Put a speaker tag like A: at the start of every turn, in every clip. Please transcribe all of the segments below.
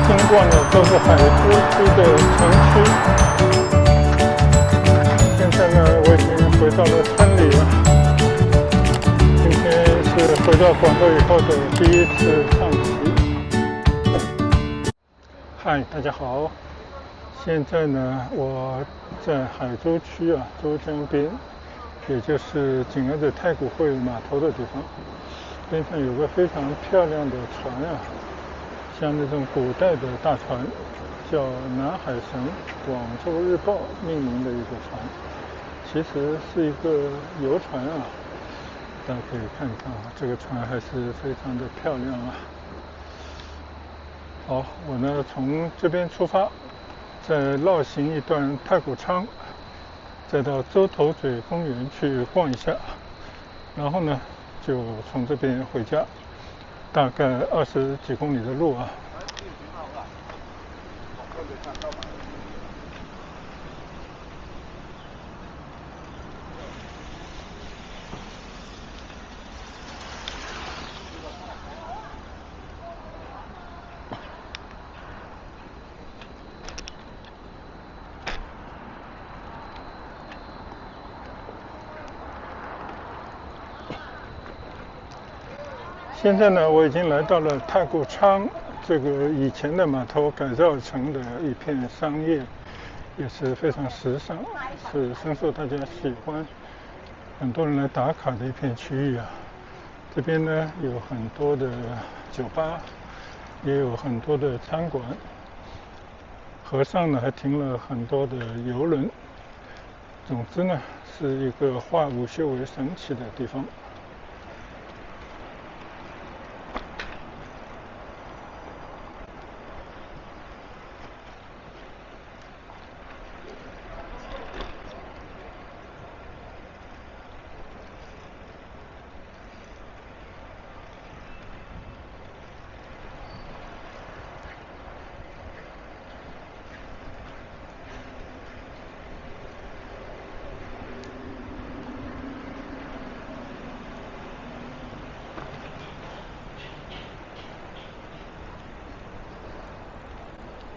A: 经过呢都是海珠区的城区。现在呢，我已经回到了村里了。今天是回到广州以后的第一次上棋。嗨，大家好。现在呢，我在海珠区啊，珠江边，也就是紧挨着太古汇码头的地方。边上有个非常漂亮的船啊，像那种古代的大船，叫南海神广州日报命名的一个船，其实是一个游船啊。大家可以看看啊，这个船还是非常的漂亮啊。好，我呢从这边出发，再绕行一段太古仓，再到洲头嘴公园去逛一下，然后呢就从这边回家，大概20几公里的路啊。现在呢，我已经来到了太古仓，这个以前的码头改造成的一片商业，也是非常时尚，是深受大家喜欢，很多人来打卡的一片区域啊。这边呢有很多的酒吧，也有很多的餐馆，河上呢还停了很多的游轮。总之呢，是一个化午休为神奇的地方。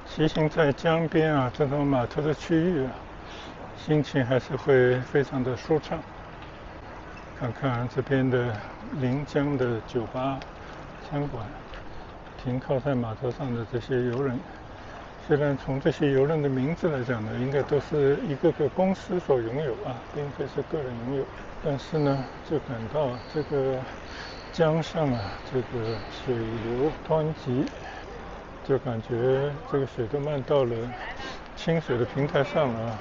A: 骑行在江边啊，这种码头的区域啊，心情还是会非常的舒畅。看看这边的临江的酒吧、餐馆，停靠在码头上的这些游人，虽然从这些游人的名字来讲呢，应该都是一个个公司所拥有啊，并非是个人拥有，但是呢，就感到这个江上啊，这个水流湍急，就感觉这个水都漫到了清水的平台上了啊。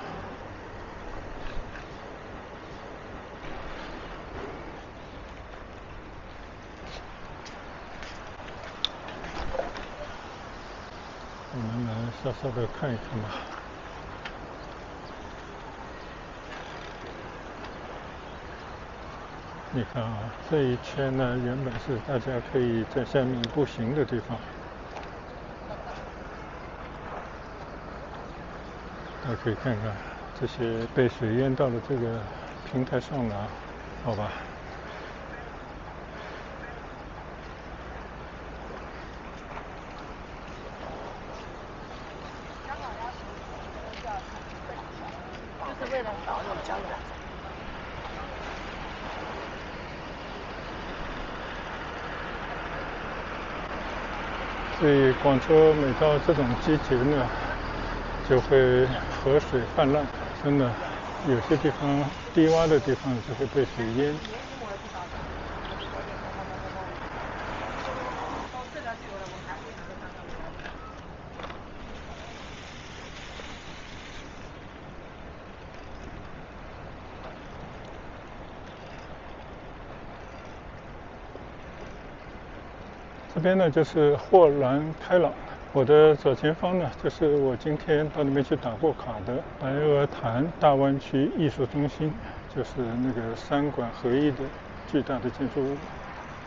A: 我们来稍稍的看一看吧。你看啊，这一圈呢，原本是大家可以在下面步行的地方。大家可以看看，这些被水淹到了这个平台上了，好吧。
B: 就是为了导入交流。
A: 所以广州每到这种季节呢，就会河水泛滥，真的有些地方低洼的地方就会被水淹。这边呢就是豁然开朗，我的左前方呢就是我今天到那边去打过卡的白鹅潭大湾区艺术中心，就是那个3馆合一的巨大的建筑物，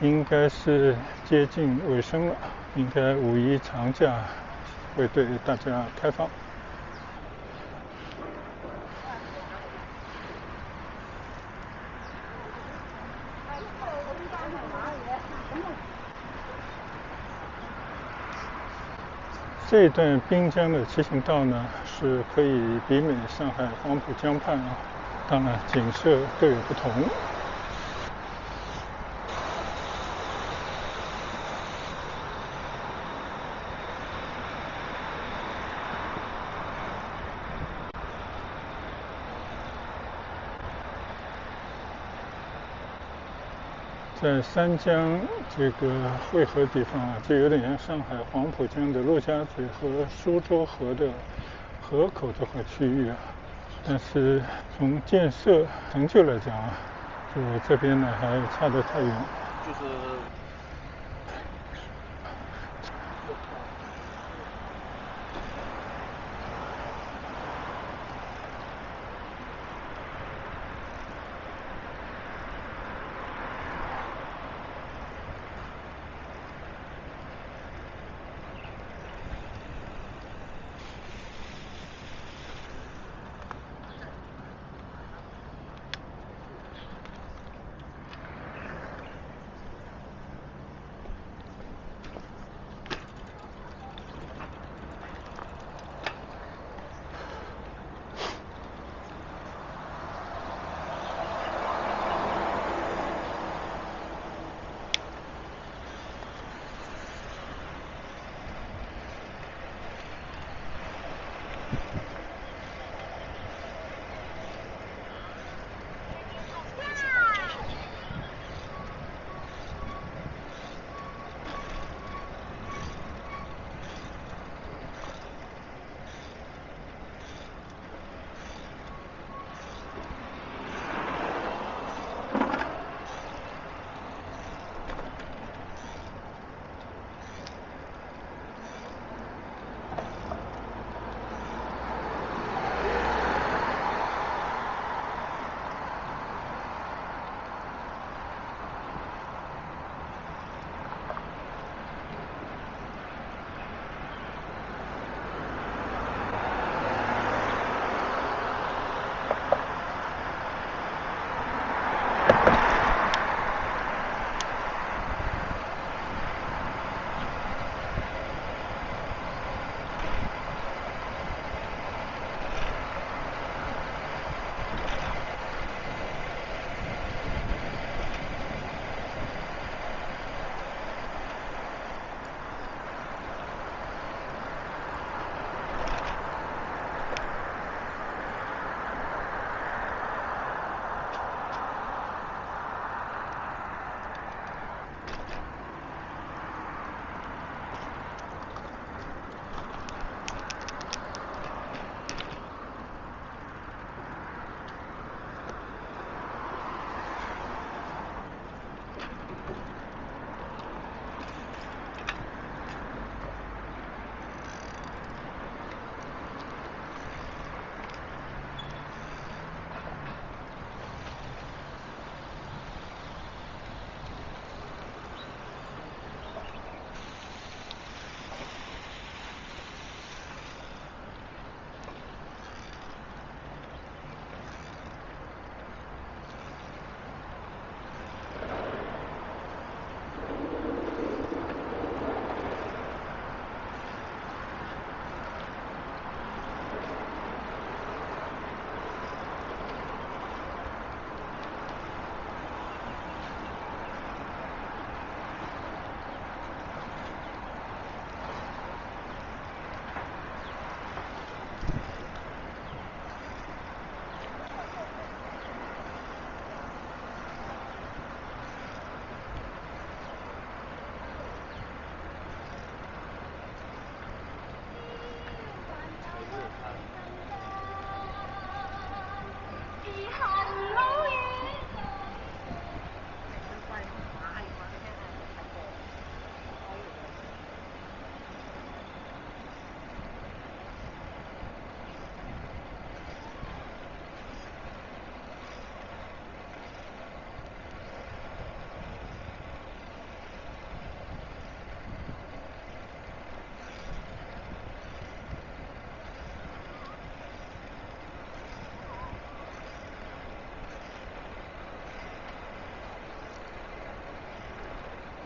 A: 应该是接近尾声了，应该5一长假会对大家开放。这一段滨江的骑行道呢，是可以媲美上海黄浦江畔啊，当然景色各有不同。在三江这个汇合地方啊，就有点像上海黄浦江的陆家嘴和苏州河的河口这块区域啊。但是从建设成就来讲啊，就这边呢还差得太远。就是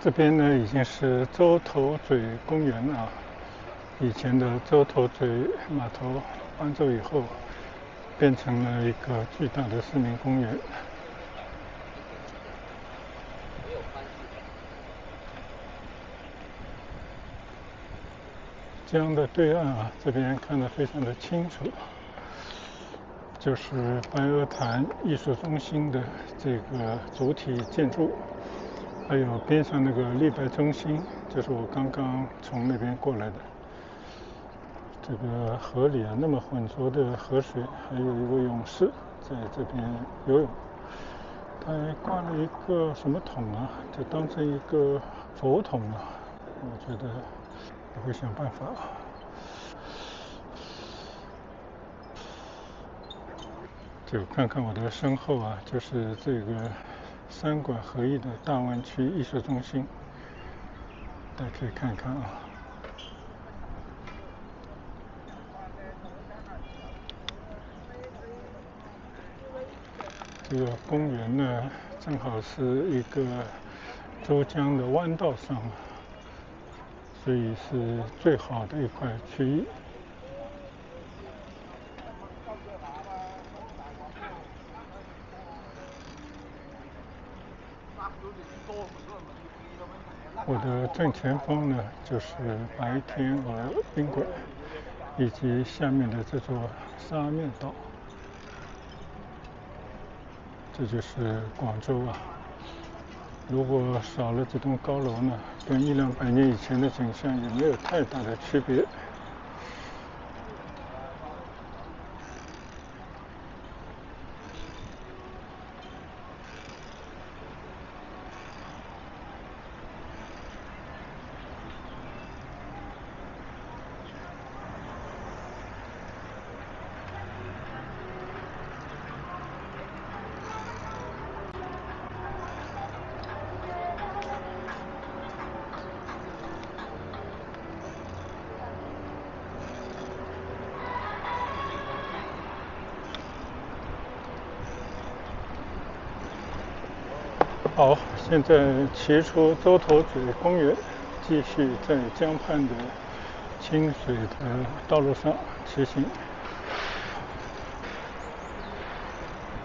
A: 这边呢已经是洲头嘴公园了啊，以前的洲头嘴码头搬走以后，变成了一个巨大的市民公园。江的对岸啊，这边看得非常的清楚，就是白鹅潭艺术中心的这个主体建筑，还有边上那个立白中心，就是我刚刚从那边过来的。这个河里啊，那么浑浊的河水，还有一位勇士在这边游泳。他还挂了一个什么桶啊，就当成一个佛桶啊。我觉得我会想办法。就看看我的身后啊，就是这个三馆合一的大湾区艺术中心，大家可以看看啊。这个公园呢，正好是一个珠江的弯道上，所以是最好的一块区域。我的正前方呢，就是白天鹅宾馆，以及下面的这座沙面岛。这就是广州啊。如果少了这栋高楼呢，跟100-200年以前的景象也没有太大的区别。好，现在骑出洲头嘴公园，继续在江畔的清水的道路上骑行。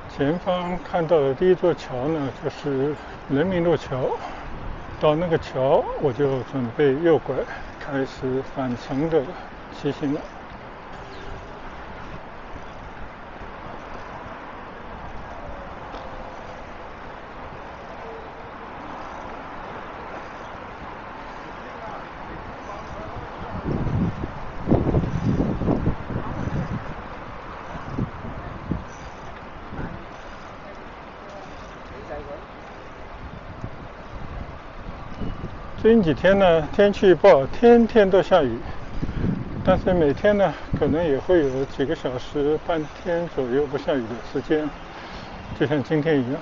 A: 前方看到的第一座桥呢，就是人民路桥。到那个桥，我就准备右拐，开始返程的骑行了。最近几天呢，天气预报天天都下雨，但是每天呢，可能也会有几个小时、半天左右不下雨的时间，就像今天一样。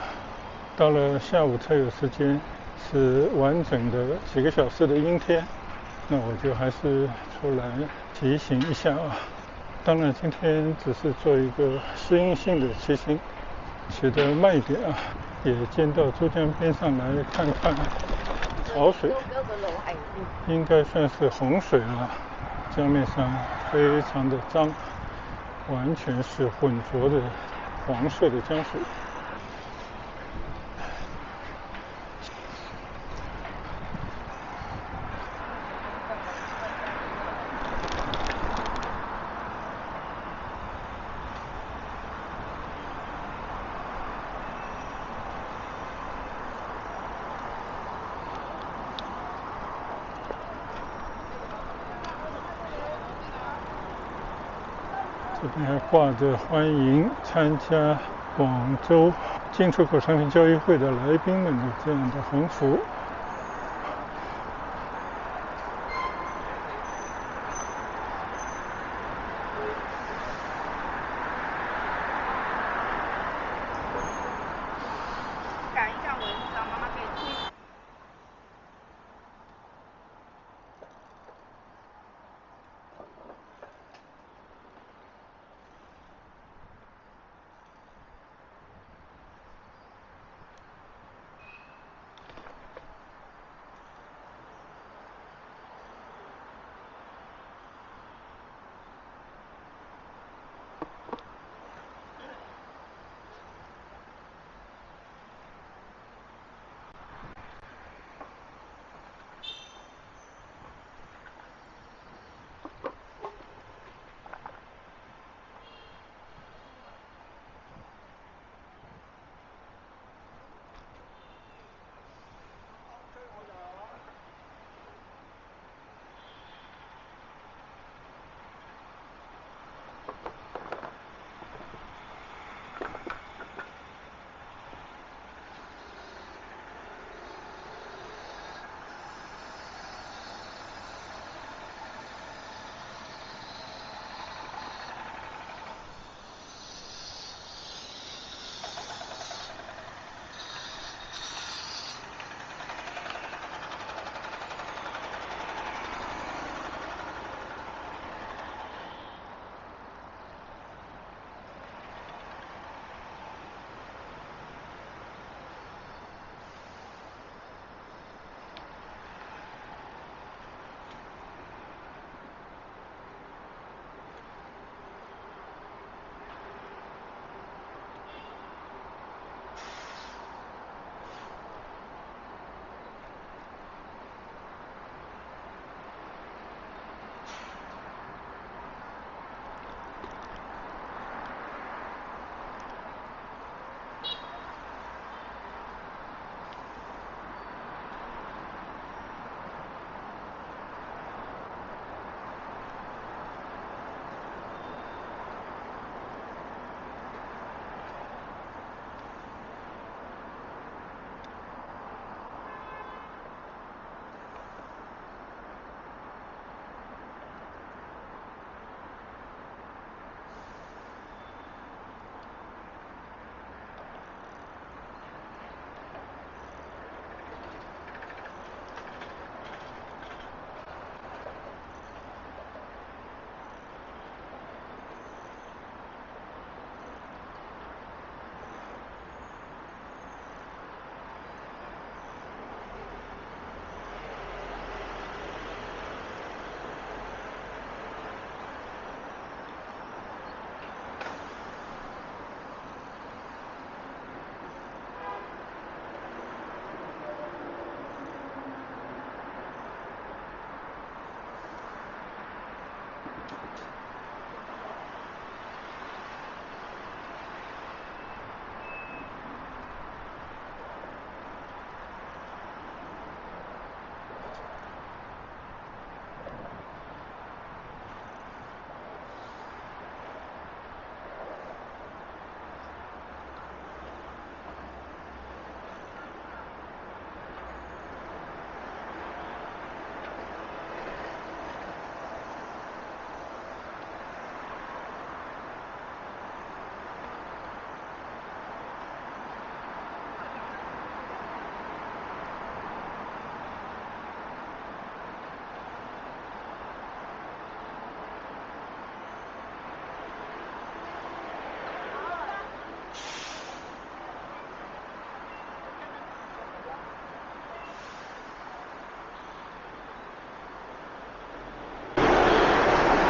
A: 到了下午才有时间，是完整的几个小时的阴天，那我就还是出来骑行一下啊。当然，今天只是做一个适应性的骑行，骑得慢一点啊，也见到珠江边上来看看。潮水应该算是洪水了，江面上非常的脏，完全是浑浊的黄色的江水。这边还挂着欢迎参加广州进出口商品交易会的来宾们的这样的横幅。
B: 改一下文章，妈妈可以推。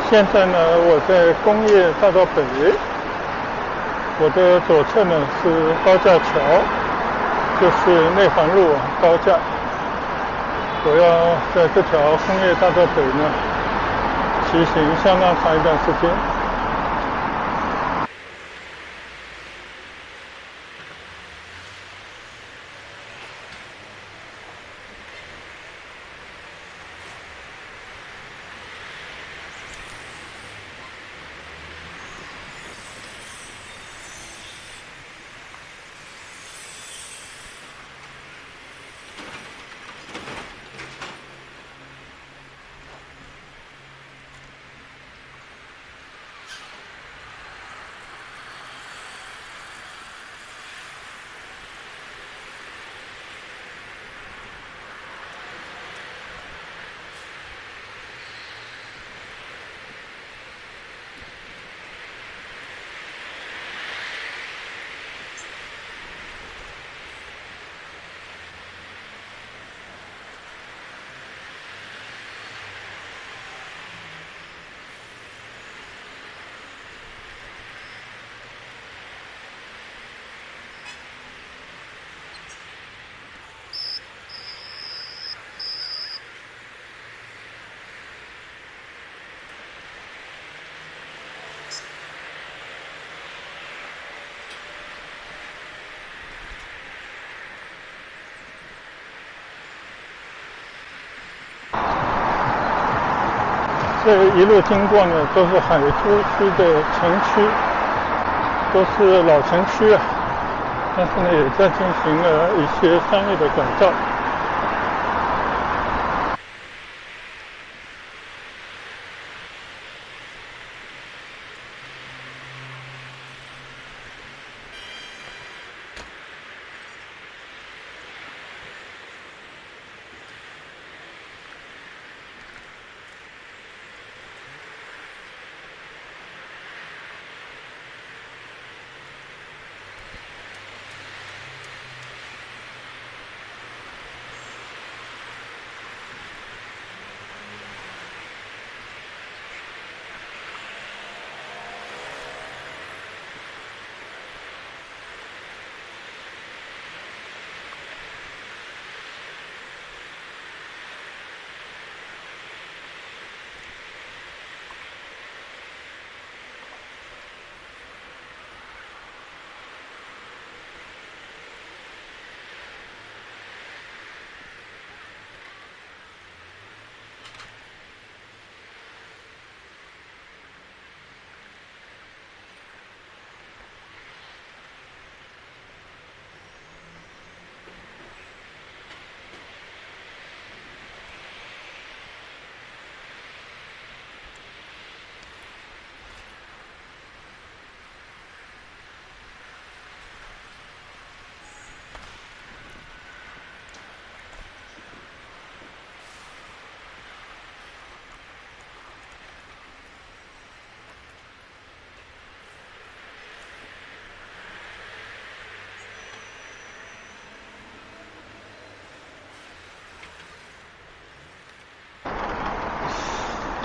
A: 现在呢，我在工业大道北，我的左侧呢是高架桥，这是内环路高架。我要在这条工业大道北呢骑行相当长一段时间。这一路经过呢，都是海珠区的城区，都是老城区啊，但是呢，也在进行了一些商业的改造。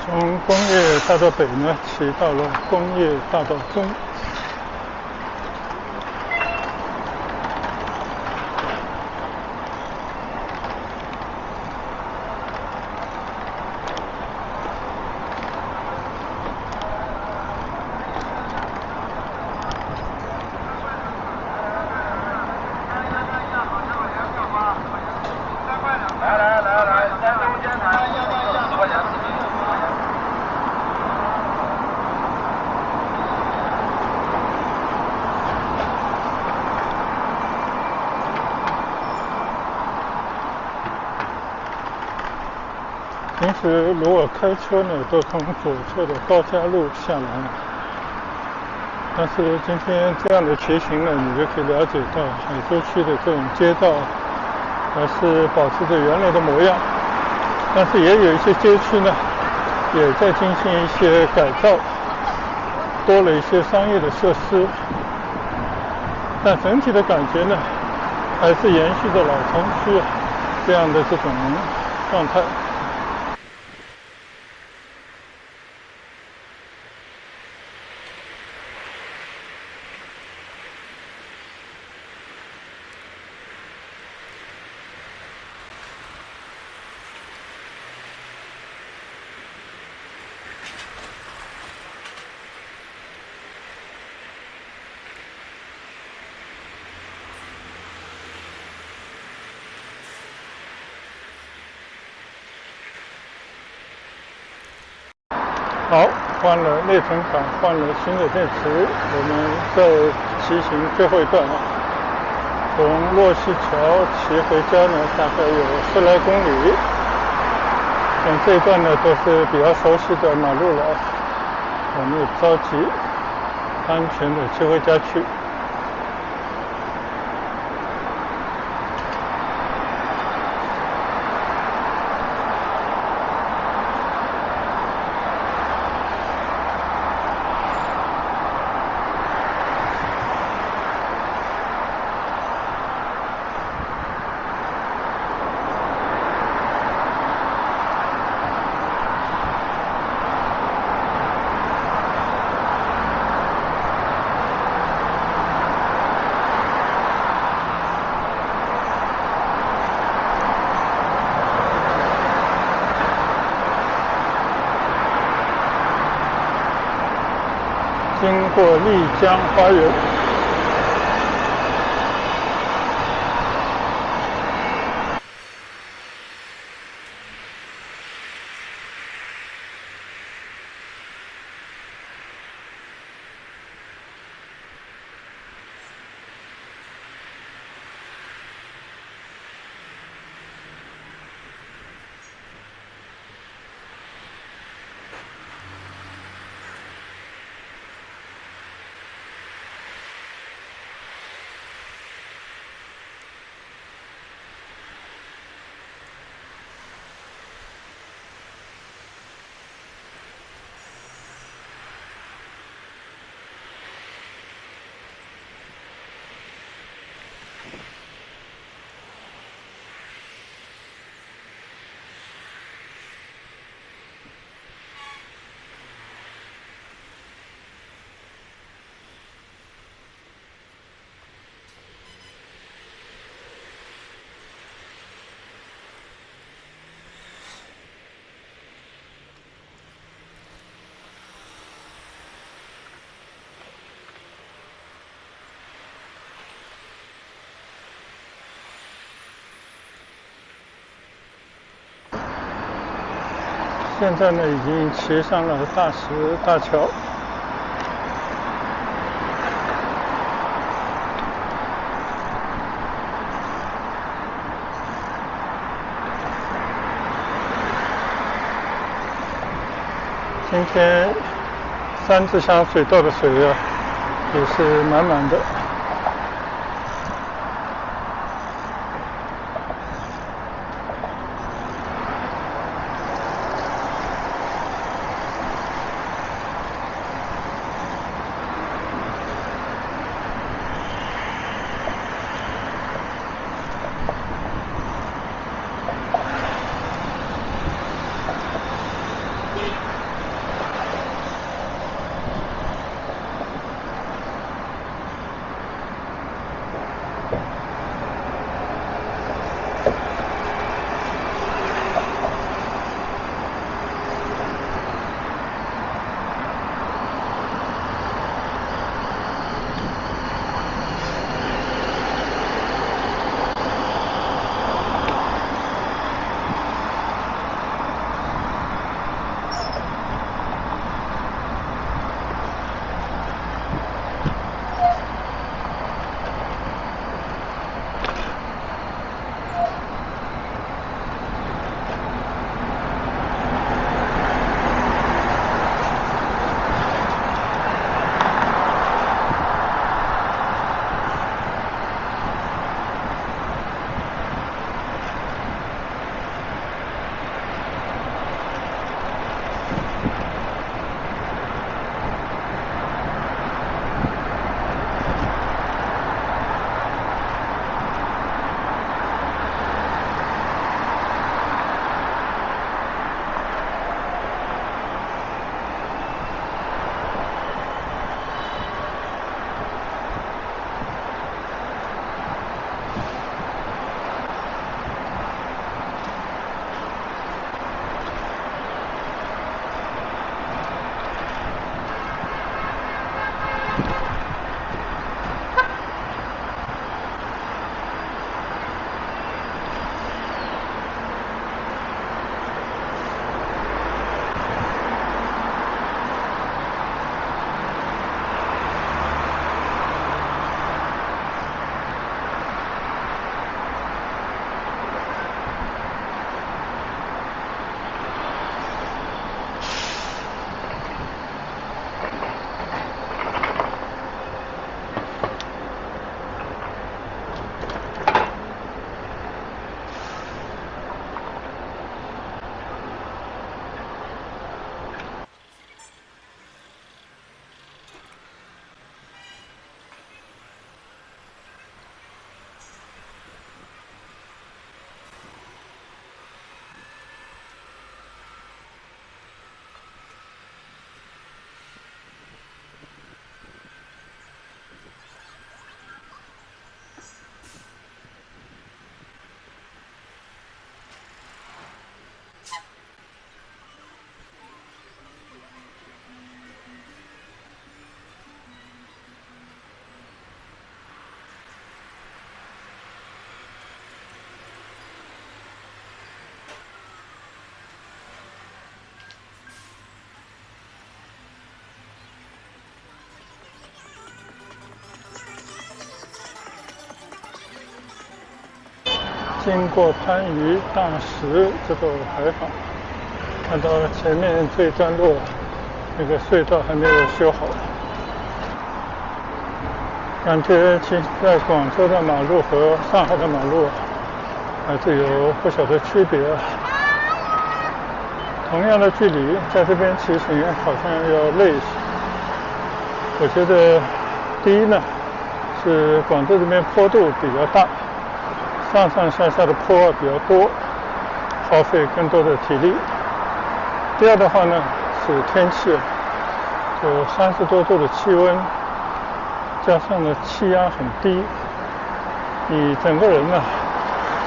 A: 从工业大道北呢，骑到了工业大道中。平时如果开车呢，都从左侧的高架路下来，但是今天这样的骑行呢，你就可以了解到海珠区的这种街道还是保持着原来的模样，但是也有一些街区呢，也在进行一些改造，多了一些商业的设施，但整体的感觉呢，还是延续着老城区这样的这种状态。好，换了内存卡，换了新的电池，我们在骑行最后一段了。从洛溪桥骑回家呢，大概有10来公里。像这一段呢，都是比较熟悉的马路了，我们也不着急，安全的骑回家去。经过丽江花园，现在呢，已经骑上了大石大桥。今天三支香水道的水啊，也是满满的。经过番禺大石这个牌坊，看到前面这一段路那个隧道还没有修好，感觉其实在广州的马路和上海的马路还是有不小的区别啊。同样的距离，在这边骑行好像要累一些。我觉得第一呢，是广州这边坡度比较大，上上下下的坡比较多，耗费更多的体力。第二的话呢，是天气，有30多度的气温，加上呢气压很低，你整个人呢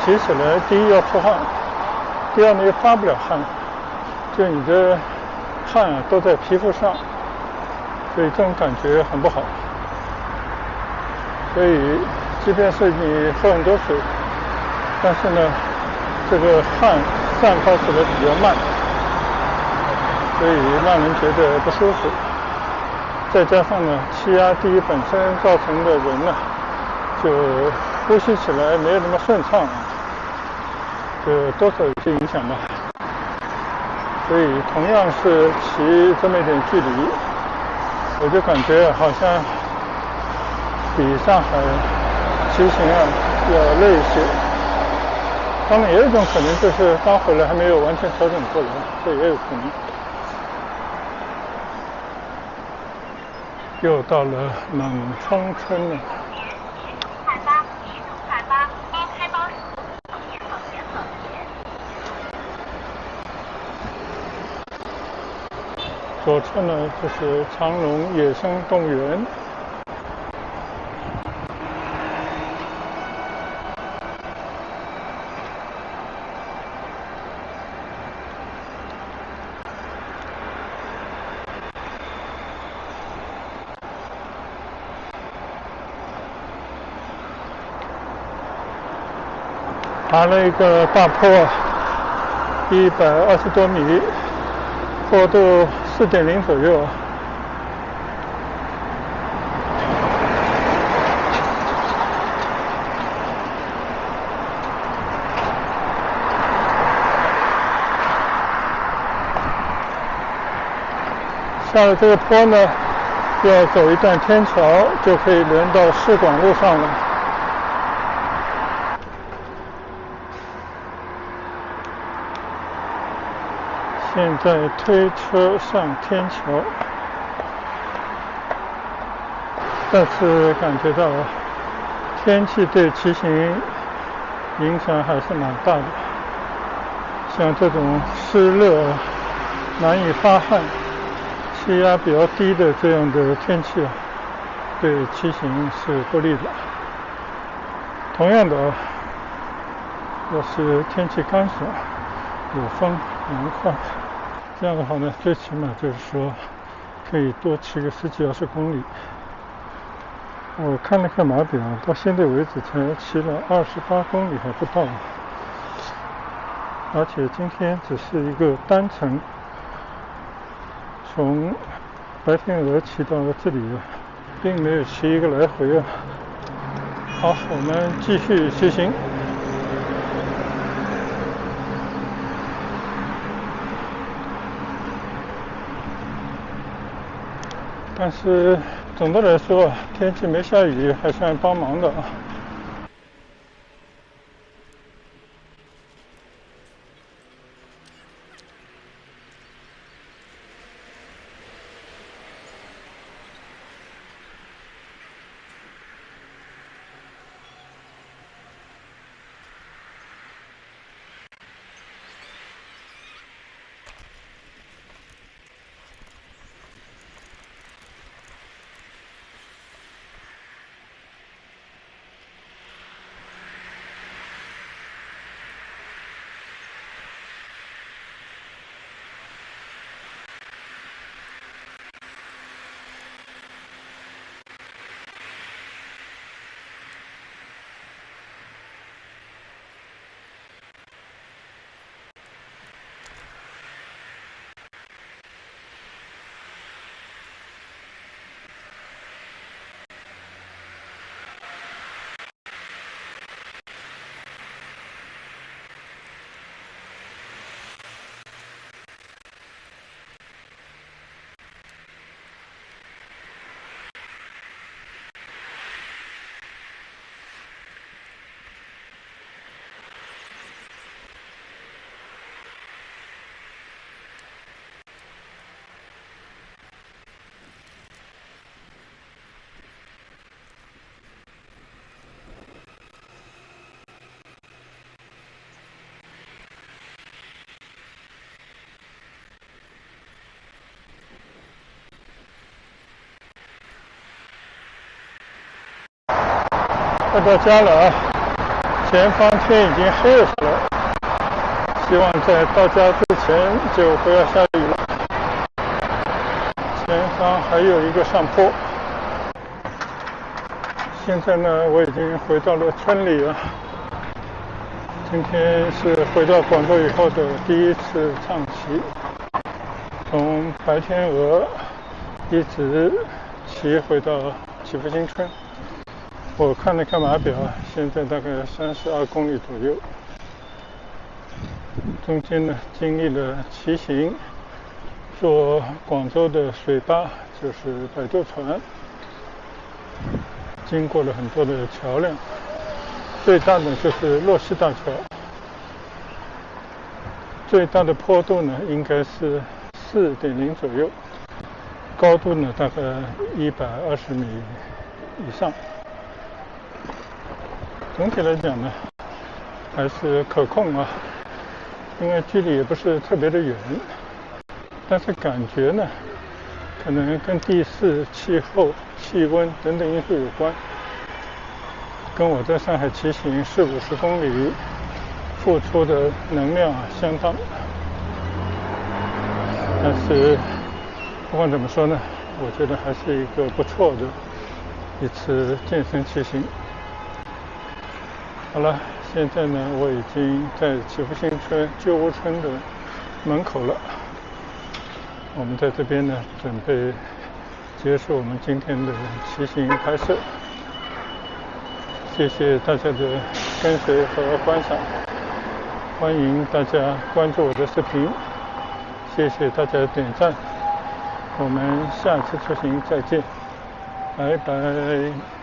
A: 骑起来，第一要出汗，第二呢又发不了汗，就你的汗都在皮肤上，所以这种感觉很不好。所以即便是你喝很多水，但是呢这个汗散发起来比较慢，所以让人觉得不舒服。再加上呢气压低本身造成的人呢就呼吸起来没有那么顺畅，就多少有些影响吧。所以同样是骑这么一点距离，我就感觉好像比上海骑行要累一些。当然也有一种可能就是刚回来还没有完全调整过来，这也有可能。又到了猛冲村了。左侧呢就是长隆野生动物园。爬了一个大坡，120多米，坡度4.0左右。下了这个坡呢，要走一段天桥，就可以连到市广路上了。现在推车上天桥，再次感觉到天气对骑行影响还是蛮大的。像这种湿热、难以发汗、气压比较低的这样的天气对骑行是不利的。同样的，要是天气干爽、有风、凉快，这样的话呢，最起码就是说可以多骑个10几20公里。我看了看码表，到现在为止才骑了28公里还不到，而且今天只是一个单程，从白天鹅骑到这里，并没有骑一个来回啊。好，我们继续骑行。但是总的来说，天气没下雨还算帮忙的啊。快到家了啊！前方天已经黑了下来，希望在到家之前就不要下雨了。前方还有一个上坡。现在呢，我已经回到了村里了。今天是回到广州以后的第一次唱骑，从白天鹅一直骑回到祈福新村。我看了看码表，现在大概32公里左右。中间呢，经历了骑行，坐广州的水巴，就是摆渡船，经过了很多的桥梁，最大的就是洛溪大桥，最大的坡度呢应该是4.0左右，高度呢大概120米以上。总体来讲呢，还是可控啊，因为距离也不是特别的远，但是感觉呢，可能跟地势、气候、气温等等因素有关，跟我在上海骑行40-50公里付出的能量相当。但是不管怎么说呢，我觉得还是一个不错的一次健身骑行。好了，现在呢，我已经在祈福新村旧屋村的门口了。我们在这边呢，准备结束我们今天的骑行拍摄。谢谢大家的跟随和观赏，欢迎大家关注我的视频，谢谢大家的点赞。我们下次出行再见，拜拜。